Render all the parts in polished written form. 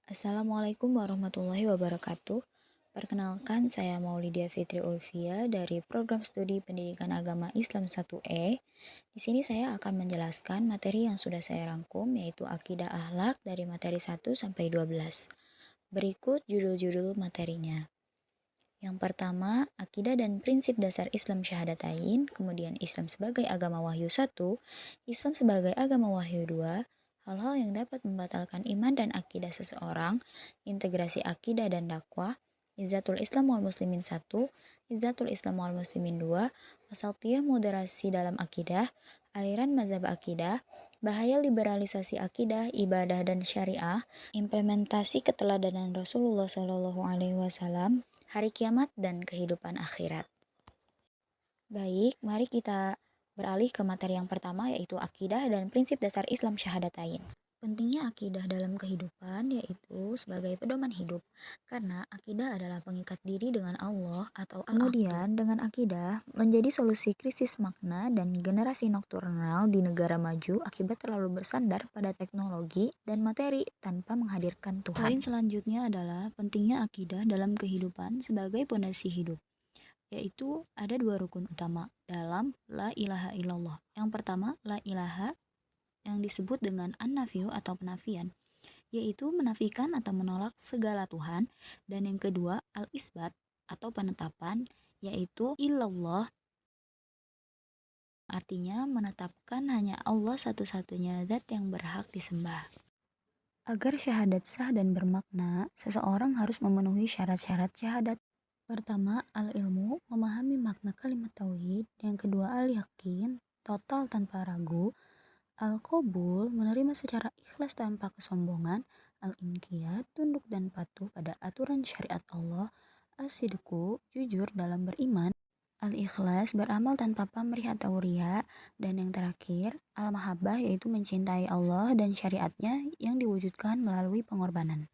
Assalamualaikum warahmatullahi wabarakatuh. Perkenalkan, saya Maulidia Fitri Ulfia dari Program Studi Pendidikan Agama Islam 1E. Di sini saya akan menjelaskan materi yang sudah saya rangkum, yaitu Akidah Akhlak dari materi 1 sampai 12. Berikut judul-judul materinya. Yang pertama, akidah dan prinsip dasar Islam Syahadatain, kemudian Islam sebagai agama wahyu 1, Islam sebagai agama wahyu 2, hal-hal yang dapat membatalkan iman dan akidah seseorang, integrasi akidah dan dakwah, Izzatul Islam wal Muslimin 1, Izzatul Islam wal Muslimin 2, wasatiyah moderasi dalam akidah, aliran mazhab akidah, bahaya liberalisasi akidah, ibadah dan syariah, implementasi keteladanan Rasulullah SAW, hari kiamat dan kehidupan akhirat. Baik, mari kita beralih ke materi yang pertama, yaitu akidah dan prinsip dasar Islam Syahadatain. Pentingnya akidah dalam kehidupan yaitu sebagai pedoman hidup, karena akidah adalah pengikat diri dengan Allah atau kemudian dengan akidah menjadi solusi krisis makna dan generasi nokturnal di negara maju akibat terlalu bersandar pada teknologi dan materi tanpa menghadirkan Tuhan. Poin selanjutnya adalah pentingnya akidah dalam kehidupan sebagai pondasi hidup, yaitu ada dua rukun utama dalam la ilaha illallah. Yang pertama, la ilaha yang disebut dengan an-nafyu atau penafian, yaitu menafikan atau menolak segala Tuhan, dan yang kedua al-isbat atau penetapan, yaitu illallah, artinya menetapkan hanya Allah satu-satunya zat yang berhak disembah. Agar syahadat sah dan bermakna, seseorang harus memenuhi syarat-syarat syahadat. Pertama, al-ilmu, memahami makna kalimat tauhid. Yang kedua, al-yakin, total tanpa ragu. Al-qabul, menerima secara ikhlas tanpa kesombongan. Al-inqiyad, tunduk dan patuh pada aturan syariat Allah. As-sidqu, jujur dalam beriman. Al-ikhlas, beramal tanpa pamrih atau riya. Dan yang terakhir, al-mahabbah, yaitu mencintai Allah dan syariatnya yang diwujudkan melalui pengorbanan.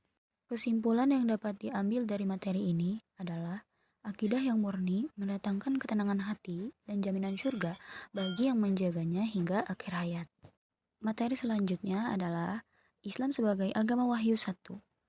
Kesimpulan yang dapat diambil dari materi ini adalah akidah yang murni mendatangkan ketenangan hati dan jaminan surga bagi yang menjaganya hingga akhir hayat. Materi selanjutnya adalah Islam sebagai agama wahyu 1.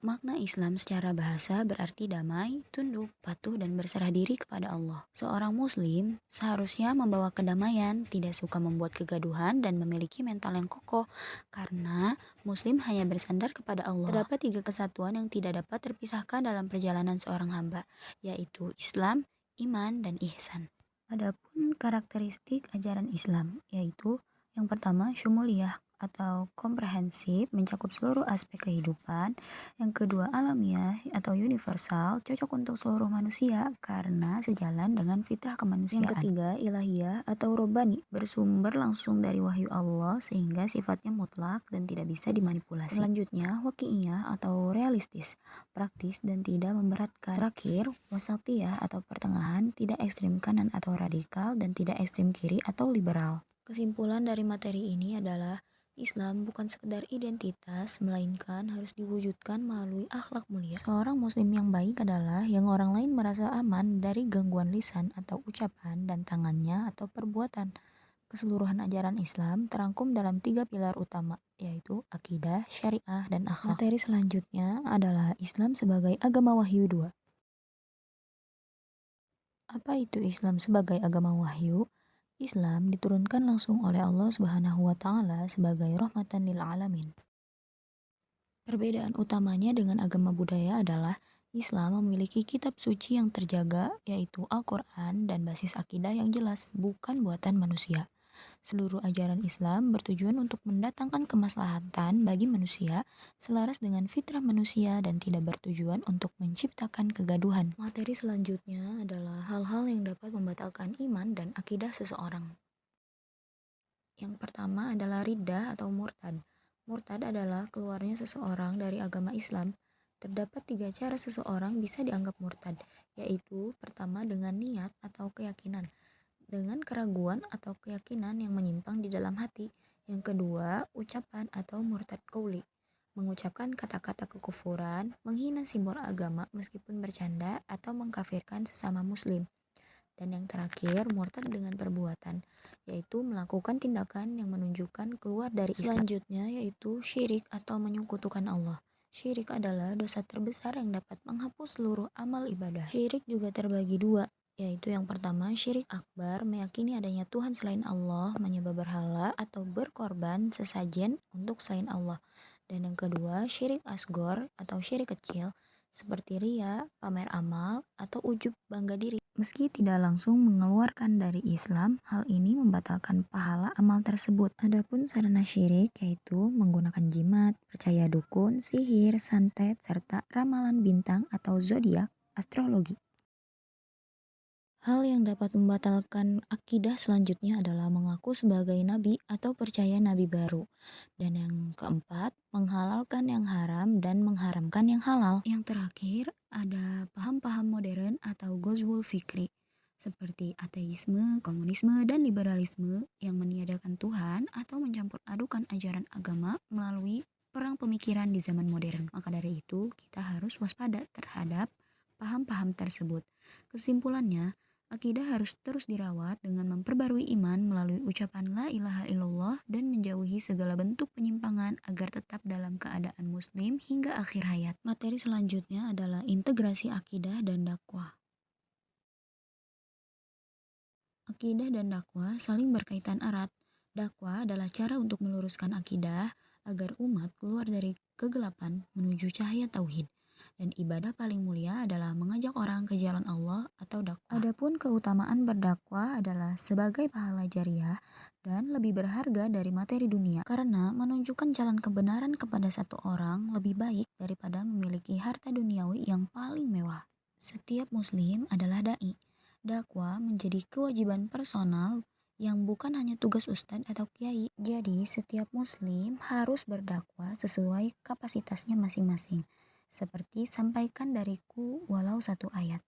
Makna Islam secara bahasa berarti damai, tunduk, patuh, dan berserah diri kepada Allah. Seorang muslim seharusnya membawa kedamaian, tidak suka membuat kegaduhan, dan memiliki mental yang kokoh, karena muslim hanya bersandar kepada Allah. Terdapat 3 kesatuan yang tidak dapat terpisahkan dalam perjalanan seorang hamba, yaitu Islam, iman, dan ihsan. Adapun karakteristik ajaran Islam, yaitu yang pertama, syumuliyah atau komprehensif, mencakup seluruh aspek kehidupan. Yang kedua, alamiah atau universal, cocok untuk seluruh manusia karena sejalan dengan fitrah kemanusiaan. Yang ketiga, ilahiyah atau robbani, bersumber langsung dari wahyu Allah sehingga sifatnya mutlak dan tidak bisa dimanipulasi. Selanjutnya, waqi'iyah atau realistis, praktis dan tidak memberatkan. Terakhir, wasatiyah atau pertengahan, tidak ekstrim kanan atau radikal dan tidak ekstrim kiri atau liberal. Kesimpulan dari materi ini adalah Islam bukan sekedar identitas, melainkan harus diwujudkan melalui akhlak mulia. Seorang muslim yang baik adalah yang orang lain merasa aman dari gangguan lisan atau ucapan dan tangannya atau perbuatan. Keseluruhan ajaran Islam terangkum dalam 3 pilar utama, yaitu akidah, syariah, dan akhlak. Materi selanjutnya adalah Islam sebagai agama wahyu 2. Apa itu Islam sebagai agama wahyu? Islam diturunkan langsung oleh Allah Subhanahu wa Ta'ala sebagai rahmatan lil alamin. Perbedaan utamanya dengan agama budaya adalah Islam memiliki kitab suci yang terjaga, yaitu Al-Quran, dan basis akidah yang jelas, bukan buatan manusia. Seluruh ajaran Islam bertujuan untuk mendatangkan kemaslahatan bagi manusia, selaras dengan fitrah manusia dan tidak bertujuan untuk menciptakan kegaduhan. Materi selanjutnya adalah hal-hal yang dapat membatalkan iman dan akidah seseorang. Yang pertama adalah riddah atau murtad. Murtad adalah keluarnya seseorang dari agama Islam. Terdapat 3 cara seseorang bisa dianggap murtad, yaitu pertama dengan niat atau keyakinan, dengan keraguan atau keyakinan yang menyimpang di dalam hati. Yang kedua, ucapan atau murtad qauli, mengucapkan kata-kata kekufuran, menghina simbol agama meskipun bercanda, atau mengkafirkan sesama muslim. Dan yang terakhir, murtad dengan perbuatan, yaitu melakukan tindakan yang menunjukkan keluar dari Islam. Selanjutnya yaitu syirik atau menyekutukan Allah, Syirik adalah dosa terbesar yang dapat menghapus seluruh amal ibadah. Syirik juga terbagi dua, yaitu yang pertama syirik akbar, meyakini adanya Tuhan selain Allah, menyembah berhala atau berkorban sesajen untuk selain Allah. Dan yang kedua syirik asgor atau syirik kecil, seperti ria, pamer amal, atau ujub bangga diri. Meski tidak langsung mengeluarkan dari Islam, hal ini membatalkan pahala amal tersebut. Adapun sarana syirik yaitu menggunakan jimat, percaya dukun, sihir, santet, serta ramalan bintang atau zodiak, astrologi. Hal yang dapat membatalkan akidah selanjutnya adalah mengaku sebagai nabi atau percaya nabi baru. Dan yang keempat, menghalalkan yang haram dan mengharamkan yang halal. Yang terakhir, ada paham-paham modern atau ghazwul fikri, seperti ateisme, komunisme, dan liberalisme yang meniadakan Tuhan atau mencampur adukan ajaran agama melalui perang pemikiran di zaman modern. Maka dari itu, kita harus waspada terhadap paham-paham tersebut. Kesimpulannya, akidah harus terus dirawat dengan memperbarui iman melalui ucapan la ilaha illallah dan menjauhi segala bentuk penyimpangan agar tetap dalam keadaan muslim hingga akhir hayat. Materi selanjutnya adalah integrasi akidah dan dakwah. Akidah dan dakwah saling berkaitan erat. Dakwah adalah cara untuk meluruskan akidah agar umat keluar dari kegelapan menuju cahaya tauhid. Dan ibadah paling mulia adalah mengajak orang ke jalan Allah atau dakwah. Adapun keutamaan berdakwah adalah sebagai pahala jariah dan lebih berharga dari materi dunia karena menunjukkan jalan kebenaran kepada satu orang lebih baik daripada memiliki harta duniawi yang paling mewah. Setiap muslim adalah dai. Dakwah menjadi kewajiban personal yang bukan hanya tugas ustadz atau kiai. Jadi, setiap muslim harus berdakwah sesuai kapasitasnya masing-masing. Seperti sampaikan dariku walau satu ayat.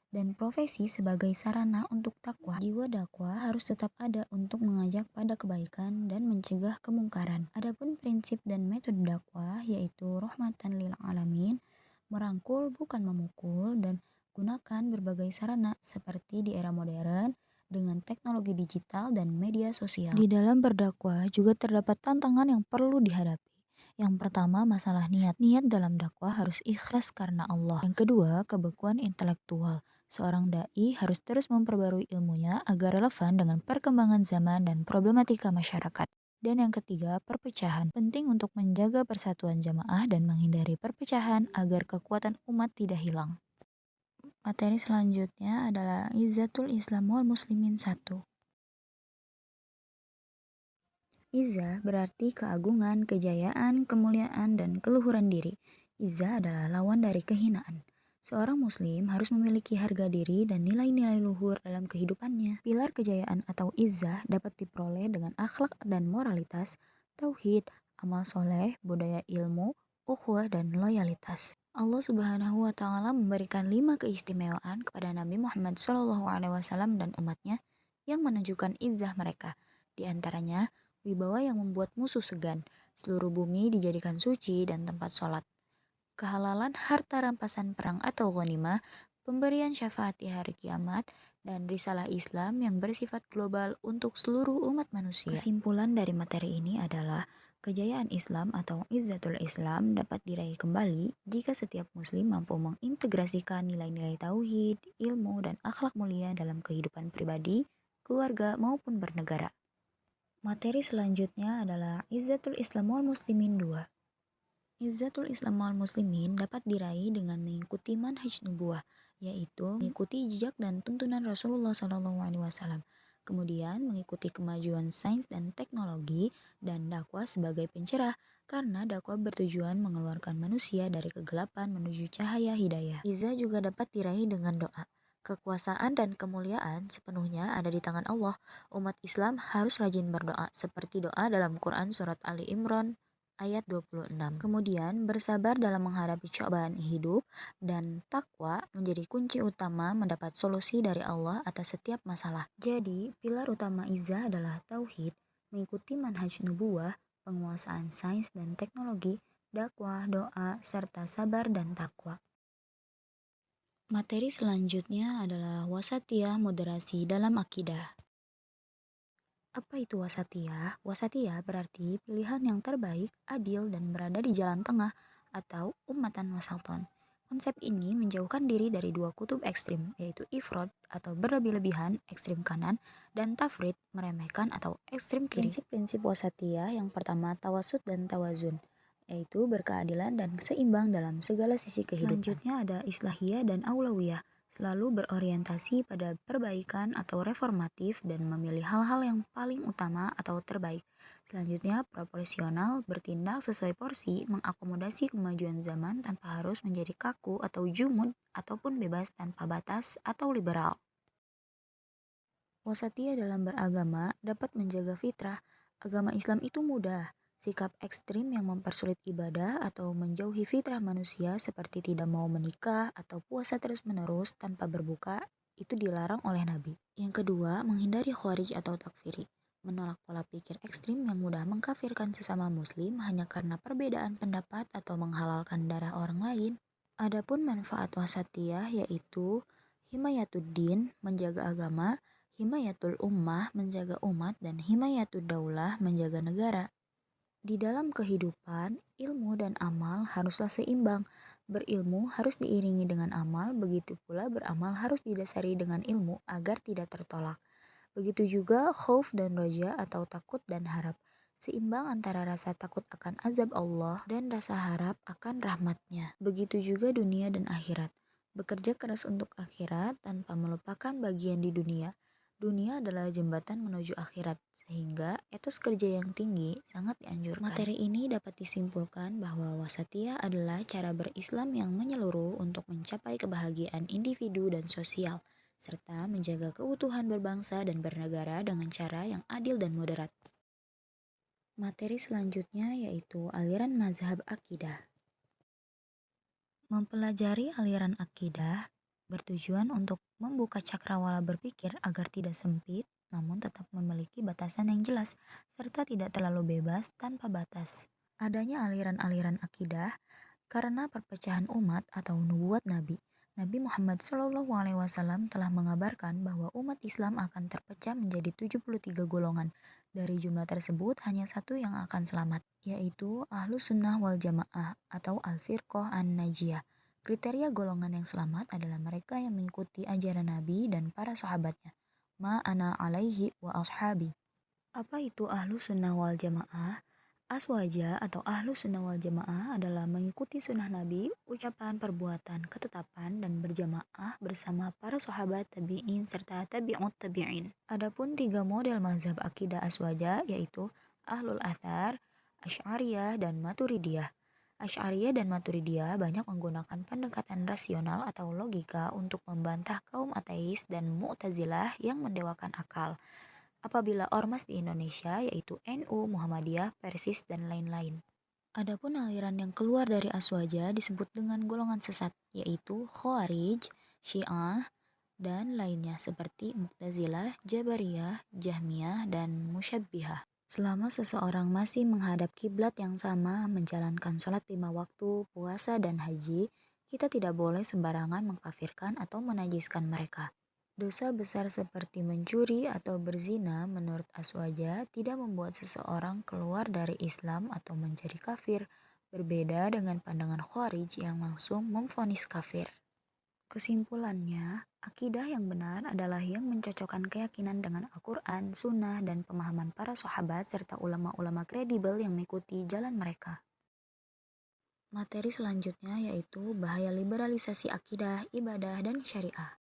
Dan profesi sebagai sarana untuk dakwah. Jiwa dakwah harus tetap ada untuk mengajak pada kebaikan dan mencegah kemungkaran. Adapun prinsip dan metode dakwah yaitu rahmatan lil alamin, merangkul bukan memukul, dan gunakan berbagai sarana seperti di era modern dengan teknologi digital dan media sosial. Di dalam berdakwah juga terdapat tantangan yang perlu dihadapi. Yang pertama, masalah niat. Niat dalam dakwah harus ikhlas karena Allah. Yang kedua, kebekuan intelektual. Seorang dai harus terus memperbarui ilmunya agar relevan dengan perkembangan zaman dan problematika masyarakat. Dan yang ketiga, perpecahan. Penting untuk menjaga persatuan jamaah dan menghindari perpecahan agar kekuatan umat tidak hilang. Materi selanjutnya adalah Izzatul Islam wal Muslimin 1. Izzah berarti keagungan, kejayaan, kemuliaan, dan keluhuran diri. Izzah adalah lawan dari kehinaan. Seorang muslim harus memiliki harga diri dan nilai-nilai luhur dalam kehidupannya. Pilar kejayaan atau izzah dapat diperoleh dengan akhlak dan moralitas, tauhid, amal soleh, budaya ilmu, ukhuwah, dan loyalitas. Allah Subhanahu wa Ta'ala memberikan 5 keistimewaan kepada Nabi Muhammad SAW dan umatnya yang menunjukkan izzah mereka. Di antaranya, wibawa yang membuat musuh segan, seluruh bumi dijadikan suci dan tempat sholat, kehalalan harta rampasan perang atau ghanimah, pemberian syafaat di hari kiamat, dan risalah Islam yang bersifat global untuk seluruh umat manusia. Kesimpulan dari materi ini adalah kejayaan Islam atau Izzatul Islam dapat diraih kembali jika setiap muslim mampu mengintegrasikan nilai-nilai tauhid, ilmu, dan akhlak mulia dalam kehidupan pribadi, keluarga, maupun bernegara. Materi selanjutnya adalah Izzatul Islam wal Muslimin 2. Izzatul Islam wal Muslimin dapat diraih dengan mengikuti manhaj nubuwah, yaitu mengikuti jejak dan tuntunan Rasulullah SAW. Kemudian mengikuti kemajuan sains dan teknologi dan dakwah sebagai pencerah, karena dakwah bertujuan mengeluarkan manusia dari kegelapan menuju cahaya hidayah. Izzah juga dapat diraih dengan doa. Kekuasaan dan kemuliaan sepenuhnya ada di tangan Allah. Umat Islam harus rajin berdoa seperti doa dalam Quran surat Ali Imran ayat 26. Kemudian bersabar dalam menghadapi cobaan hidup dan takwa menjadi kunci utama mendapat solusi dari Allah atas setiap masalah. Jadi, pilar utama izzah adalah tauhid, mengikuti manhaj nubuwah, penguasaan sains dan teknologi, dakwah, doa, serta sabar dan takwa. Materi selanjutnya adalah wasatiyah moderasi dalam akidah. Apa itu wasatiyah? Wasatiyah berarti pilihan yang terbaik, adil, dan berada di jalan tengah atau ummatan wasaton. Konsep ini menjauhkan diri dari dua kutub ekstrim, yaitu ifrod atau berlebih-lebihan ekstrim kanan dan tafrid meremehkan atau ekstrim kiri. Prinsip-prinsip wasatiyah yang pertama tawasud dan tawazun, yaitu berkeadilan dan seimbang dalam segala sisi kehidupan. Selanjutnya ada islahiyah dan aulawiyah, selalu berorientasi pada perbaikan atau reformatif dan memilih hal-hal yang paling utama atau terbaik. Selanjutnya, proporsional, bertindak sesuai porsi, mengakomodasi kemajuan zaman tanpa harus menjadi kaku atau jumud ataupun bebas tanpa batas atau liberal. Wasatiyah dalam beragama dapat menjaga fitrah. Agama Islam itu mudah. Sikap ekstrim yang mempersulit ibadah atau menjauhi fitrah manusia seperti tidak mau menikah atau puasa terus-menerus tanpa berbuka itu dilarang oleh Nabi. Yang kedua, menghindari khawarij atau takfiri. Menolak pola pikir ekstrim yang mudah mengkafirkan sesama muslim hanya karena perbedaan pendapat atau menghalalkan darah orang lain. Adapun manfaat wasatiyah yaitu himayatuddin, menjaga agama, himayatul ummah, menjaga umat, dan himayatud daulah, menjaga negara. Di dalam kehidupan, ilmu dan amal haruslah seimbang. Berilmu harus diiringi dengan amal, begitu pula beramal harus didasari dengan ilmu agar tidak tertolak. Begitu juga khauf dan roja atau takut dan harap. Seimbang antara rasa takut akan azab Allah dan rasa harap akan rahmatnya. Begitu juga dunia dan akhirat. Bekerja keras untuk akhirat tanpa melupakan bagian di dunia. Dunia adalah jembatan menuju akhirat, sehingga etos kerja yang tinggi sangat dianjurkan. Materi ini dapat disimpulkan bahwa wasatiyah adalah cara berislam yang menyeluruh untuk mencapai kebahagiaan individu dan sosial, serta menjaga keutuhan berbangsa dan bernegara dengan cara yang adil dan moderat. Materi selanjutnya yaitu aliran mazhab akidah. Mempelajari aliran akidah bertujuan untuk membuka cakrawala berpikir agar tidak sempit, namun tetap memiliki batasan yang jelas, serta tidak terlalu bebas tanpa batas. Adanya aliran-aliran akidah karena perpecahan umat atau nubuat Nabi. Nabi Muhammad SAW telah mengabarkan bahwa umat Islam akan terpecah menjadi 73 golongan. Dari jumlah tersebut hanya satu yang akan selamat, yaitu Ahlus Sunnah wal Jamaah atau Al-Firqah An-Najiyah. Kriteria golongan yang selamat adalah mereka yang mengikuti ajaran Nabi dan para sahabatnya. Ma ana alaihi wa ashabi. Apa itu Ahlus Sunnah wal Jamaah? Aswaja atau Ahlus Sunnah wal Jamaah adalah mengikuti sunnah Nabi, ucapan, perbuatan, ketetapan, dan berjamaah bersama para sahabat tabi'in serta tabi'ut tabi'in. Adapun tiga model mazhab akidah aswaja yaitu Ahlul Athar, Asy'ariyah, dan Maturidiyah. Asy'ariyah dan Maturidiyah banyak menggunakan pendekatan rasional atau logika untuk membantah kaum ateis dan Mu'tazilah yang mendewakan akal. Apabila ormas di Indonesia yaitu NU, Muhammadiyah, Persis, dan lain-lain. Adapun aliran yang keluar dari Aswaja disebut dengan golongan sesat, yaitu Khawarij, Syiah, dan lainnya seperti Mu'tazilah, Jabariyah, Jahmiyah, dan Musyabbihah. Selama seseorang masih menghadap kiblat yang sama, menjalankan sholat 5 waktu, puasa, dan haji, kita tidak boleh sembarangan mengkafirkan atau menajiskan mereka. Dosa besar seperti mencuri atau berzina menurut Aswaja tidak membuat seseorang keluar dari Islam atau menjadi kafir, berbeda dengan pandangan Khawarij yang langsung memvonis kafir. Kesimpulannya, akidah yang benar adalah yang mencocokkan keyakinan dengan Al-Quran, Sunnah, dan pemahaman para sahabat serta ulama-ulama kredibel yang mengikuti jalan mereka. Materi selanjutnya yaitu bahaya liberalisasi akidah, ibadah, dan syariah.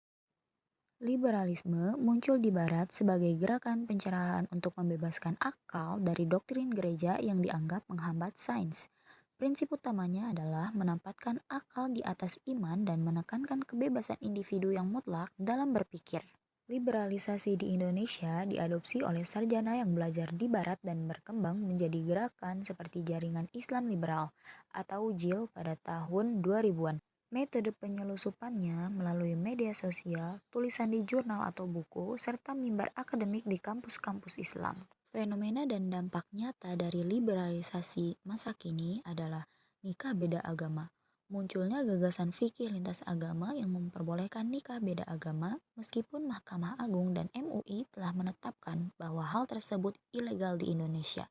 Liberalisme muncul di Barat sebagai gerakan pencerahan untuk membebaskan akal dari doktrin gereja yang dianggap menghambat sains. Prinsip utamanya adalah menempatkan akal di atas iman dan menekankan kebebasan individu yang mutlak dalam berpikir. Liberalisasi di Indonesia diadopsi oleh sarjana yang belajar di Barat dan berkembang menjadi gerakan seperti Jaringan Islam Liberal atau JIL pada tahun 2000-an. Metode penyelusupannya melalui media sosial, tulisan di jurnal atau buku, serta mimbar akademik di kampus-kampus Islam. Fenomena dan dampak nyata dari liberalisasi masa kini adalah nikah beda agama. Munculnya gagasan fikih lintas agama yang memperbolehkan nikah beda agama meskipun Mahkamah Agung dan MUI telah menetapkan bahwa hal tersebut ilegal di Indonesia.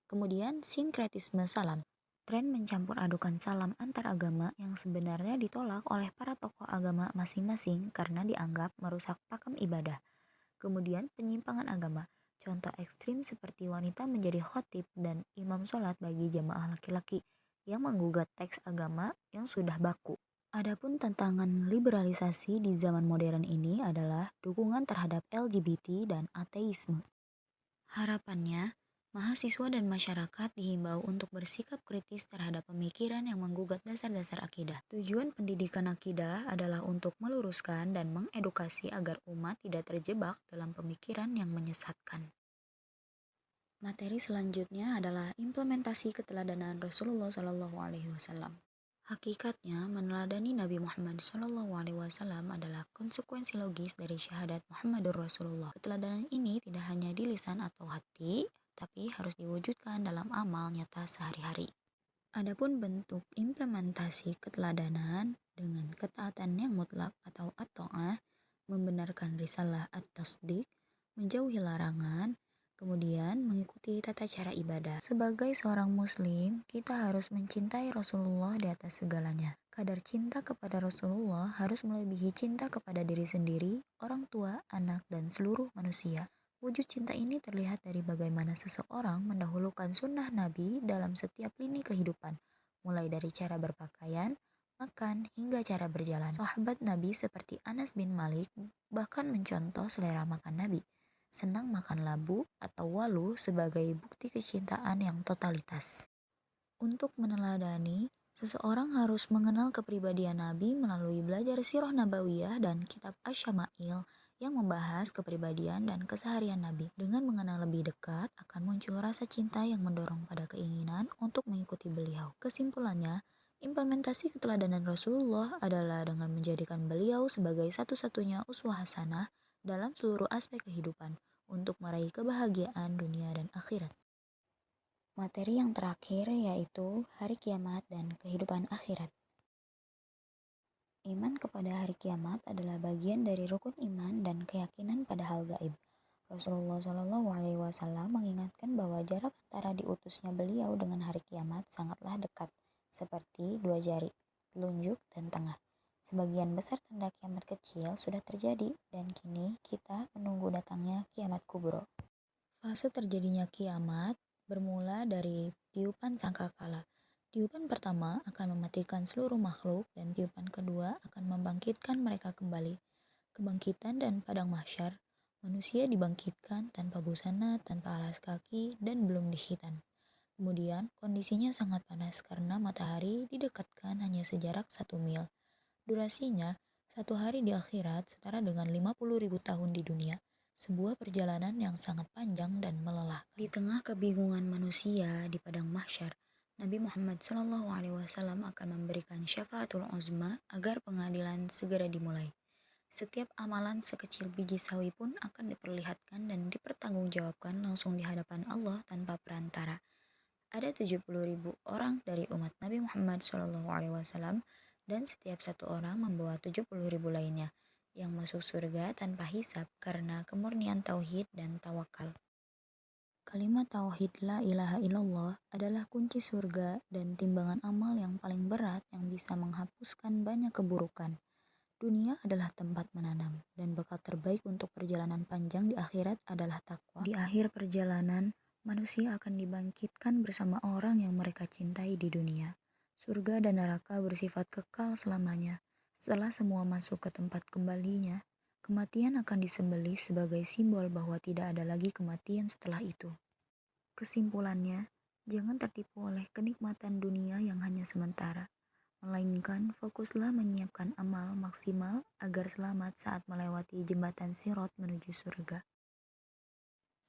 Kemudian sinkretisme salam. Tren mencampur adukan salam antar agama yang sebenarnya ditolak oleh para tokoh agama masing-masing karena dianggap merusak pakem ibadah. Kemudian penyimpangan agama. Contoh ekstrim seperti wanita menjadi khotib dan imam sholat bagi jamaah laki-laki yang menggugat teks agama yang sudah baku. Adapun tantangan liberalisasi di zaman modern ini adalah dukungan terhadap LGBT dan ateisme. Harapannya, mahasiswa dan masyarakat dihimbau untuk bersikap kritis terhadap pemikiran yang menggugat dasar-dasar akidah. Tujuan pendidikan akidah adalah untuk meluruskan dan mengedukasi agar umat tidak terjebak dalam pemikiran yang menyesatkan. Materi selanjutnya adalah implementasi keteladanan Rasulullah SAW. Hakikatnya, meneladani Nabi Muhammad SAW adalah konsekuensi logis dari syahadat Muhammadur Rasulullah. Keteladanan ini tidak hanya di lisan atau hati, tapi harus diwujudkan dalam amal nyata sehari-hari. Adapun bentuk implementasi keteladanan dengan ketaatan yang mutlak atau at-ta'ah, membenarkan risalah at-tasdiq, menjauhi larangan, kemudian mengikuti tata cara ibadah. Sebagai seorang muslim, kita harus mencintai Rasulullah di atas segalanya. Kadar cinta kepada Rasulullah harus melebihi cinta kepada diri sendiri, orang tua, anak, dan seluruh manusia. Wujud cinta ini terlihat dari bagaimana seseorang mendahulukan sunnah Nabi dalam setiap lini kehidupan, mulai dari cara berpakaian, makan, hingga cara berjalan. Sahabat Nabi seperti Anas bin Malik bahkan mencontoh selera makan Nabi, senang makan labu atau walu sebagai bukti kecintaan yang totalitas. Untuk meneladani, seseorang harus mengenal kepribadian Nabi melalui belajar sirah nabawiyah dan kitab Asy-Syama'il yang membahas kepribadian dan keseharian Nabi. Dengan mengenal lebih dekat, akan muncul rasa cinta yang mendorong pada keinginan untuk mengikuti beliau. Kesimpulannya, implementasi keteladanan Rasulullah adalah dengan menjadikan beliau sebagai satu-satunya uswah hasanah dalam seluruh aspek kehidupan untuk meraih kebahagiaan dunia dan akhirat. Materi yang terakhir yaitu hari kiamat dan kehidupan akhirat. Iman kepada hari kiamat adalah bagian dari rukun iman dan keyakinan pada hal gaib. Rasulullah SAW mengingatkan bahwa jarak antara diutusnya beliau dengan hari kiamat sangatlah dekat, seperti dua jari, telunjuk, dan tengah. Sebagian besar tanda kiamat kecil sudah terjadi dan kini kita menunggu datangnya kiamat kubro. Fase terjadinya kiamat bermula dari tiupan sangkakala. Tiupan pertama akan mematikan seluruh makhluk dan tiupan kedua akan membangkitkan mereka kembali. Kebangkitan dan padang mahsyar, manusia dibangkitkan tanpa busana, tanpa alas kaki, dan belum dikhitan. Kemudian kondisinya sangat panas karena matahari didekatkan hanya sejarak 1 mil. Durasinya, 1 hari di akhirat setara dengan 50.000 tahun di dunia. Sebuah perjalanan yang sangat panjang dan melelahkan. Di tengah kebingungan manusia di padang mahsyar, Nabi Muhammad SAW akan memberikan syafaatul uzma agar pengadilan segera dimulai. Setiap amalan sekecil biji sawi pun akan diperlihatkan dan dipertanggungjawabkan langsung di hadapan Allah tanpa perantara. Ada 70.000 orang dari umat Nabi Muhammad SAW dan setiap satu orang membawa 70.000 lainnya yang masuk surga tanpa hisab karena kemurnian tauhid dan tawakal. Kalimat tauhid la ilaha illallah adalah kunci surga dan timbangan amal yang paling berat yang bisa menghapuskan banyak keburukan. Dunia adalah tempat menanam dan bekal terbaik untuk perjalanan panjang di akhirat adalah takwa. Di akhir perjalanan, manusia akan dibangkitkan bersama orang yang mereka cintai di dunia. Surga dan neraka bersifat kekal selamanya. Setelah semua masuk ke tempat kembalinya, kematian akan disembelih sebagai simbol bahwa tidak ada lagi kematian setelah itu. Kesimpulannya, jangan tertipu oleh kenikmatan dunia yang hanya sementara, melainkan fokuslah menyiapkan amal maksimal agar selamat saat melewati jembatan Sirat menuju surga.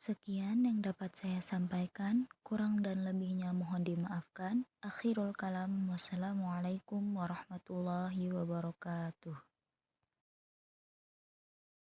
Sekian yang dapat saya sampaikan, kurang dan lebihnya mohon dimaafkan. Akhirul kalam, wassalamualaikum warahmatullahi wabarakatuh.